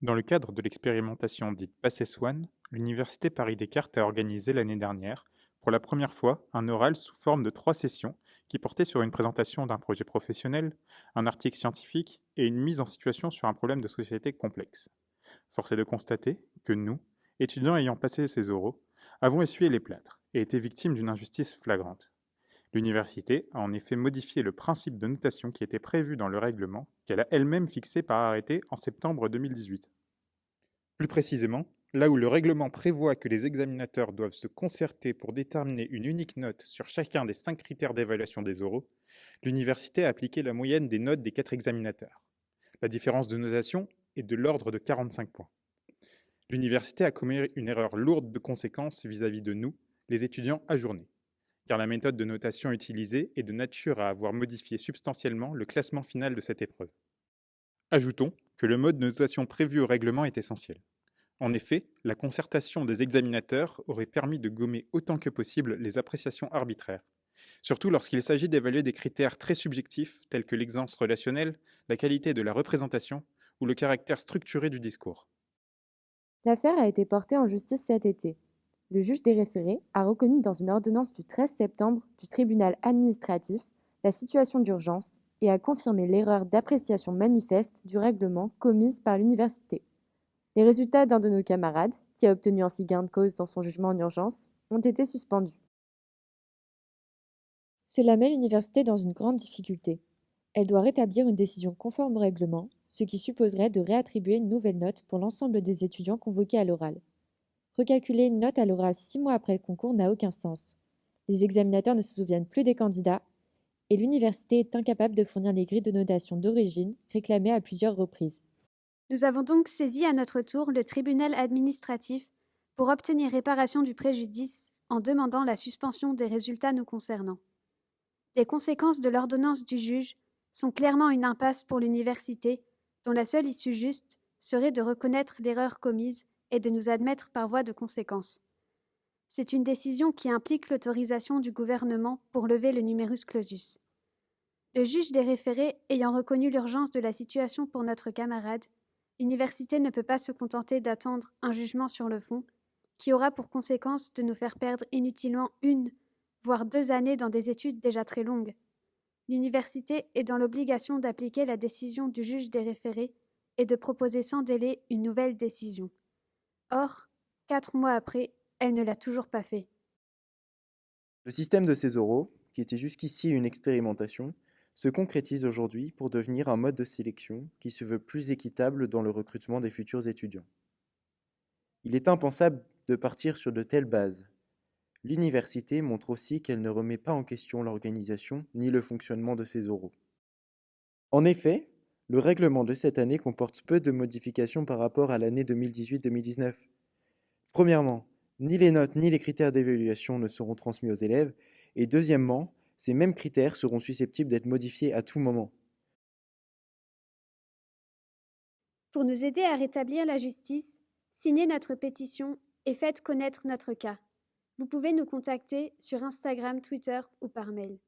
Dans le cadre de l'expérimentation dite PACES-1, l'Université Paris-Descartes a organisé l'année dernière, pour la première fois, un oral sous forme de 3 sessions qui portaient sur une présentation d'un projet professionnel, un article scientifique et une mise en situation sur un problème de société complexe. Force est de constater que nous, étudiants ayant passé ces oraux, avons essuyé les plâtres et été victimes d'une injustice flagrante. L'université a en effet modifié le principe de notation qui était prévu dans le règlement qu'elle a elle-même fixé par arrêté en septembre 2018. Plus précisément, là où le règlement prévoit que les examinateurs doivent se concerter pour déterminer une unique note sur chacun des 5 critères d'évaluation des oraux, l'université a appliqué la moyenne des notes des 4 examinateurs. La différence de notation est de l'ordre de 45 points. L'université a commis une erreur lourde de conséquences vis-à-vis de nous, les étudiants ajournés, car la méthode de notation utilisée est de nature à avoir modifié substantiellement le classement final de cette épreuve. Ajoutons que le mode de notation prévu au règlement est essentiel. En effet, la concertation des examinateurs aurait permis de gommer autant que possible les appréciations arbitraires, surtout lorsqu'il s'agit d'évaluer des critères très subjectifs tels que l'existence relationnelle, la qualité de la représentation ou le caractère structuré du discours. L'affaire a été portée en justice cet été. Le juge des référés a reconnu dans une ordonnance du 13 septembre du tribunal administratif la situation d'urgence et a confirmé l'erreur d'appréciation manifeste du règlement commise par l'université. Les résultats d'un de nos camarades, qui a obtenu ainsi gain de cause dans son jugement en urgence, ont été suspendus. Cela met l'université dans une grande difficulté. Elle doit rétablir une décision conforme au règlement, ce qui supposerait de réattribuer une nouvelle note pour l'ensemble des étudiants convoqués à l'oral. Recalculer une note à l'oral 6 mois après le concours n'a aucun sens. Les examinateurs ne se souviennent plus des candidats et l'université est incapable de fournir les grilles de notation d'origine réclamées à plusieurs reprises. Nous avons donc saisi à notre tour le tribunal administratif pour obtenir réparation du préjudice en demandant la suspension des résultats nous concernant. Les conséquences de l'ordonnance du juge sont clairement une impasse pour l'université, dont la seule issue juste serait de reconnaître l'erreur commise et de nous admettre par voie de conséquence. C'est une décision qui implique l'autorisation du gouvernement pour lever le numerus clausus. Le juge des référés ayant reconnu l'urgence de la situation pour notre camarade, l'université ne peut pas se contenter d'attendre un jugement sur le fond, qui aura pour conséquence de nous faire perdre inutilement 1, voire 2 années dans des études déjà très longues. L'université est dans l'obligation d'appliquer la décision du juge des référés et de proposer sans délai une nouvelle décision. Or, 4 mois après, elle ne l'a toujours pas fait. Le système de ces oraux, qui était jusqu'ici une expérimentation, se concrétise aujourd'hui pour devenir un mode de sélection qui se veut plus équitable dans le recrutement des futurs étudiants. Il est impensable de partir sur de telles bases. L'université montre aussi qu'elle ne remet pas en question l'organisation ni le fonctionnement de ces oraux. En effet, le règlement de cette année comporte peu de modifications par rapport à l'année 2018-2019. Premièrement, ni les notes ni les critères d'évaluation ne seront transmis aux élèves, et deuxièmement, ces mêmes critères seront susceptibles d'être modifiés à tout moment. Pour nous aider à rétablir la justice, signez notre pétition et faites connaître notre cas. Vous pouvez nous contacter sur Instagram, Twitter ou par mail.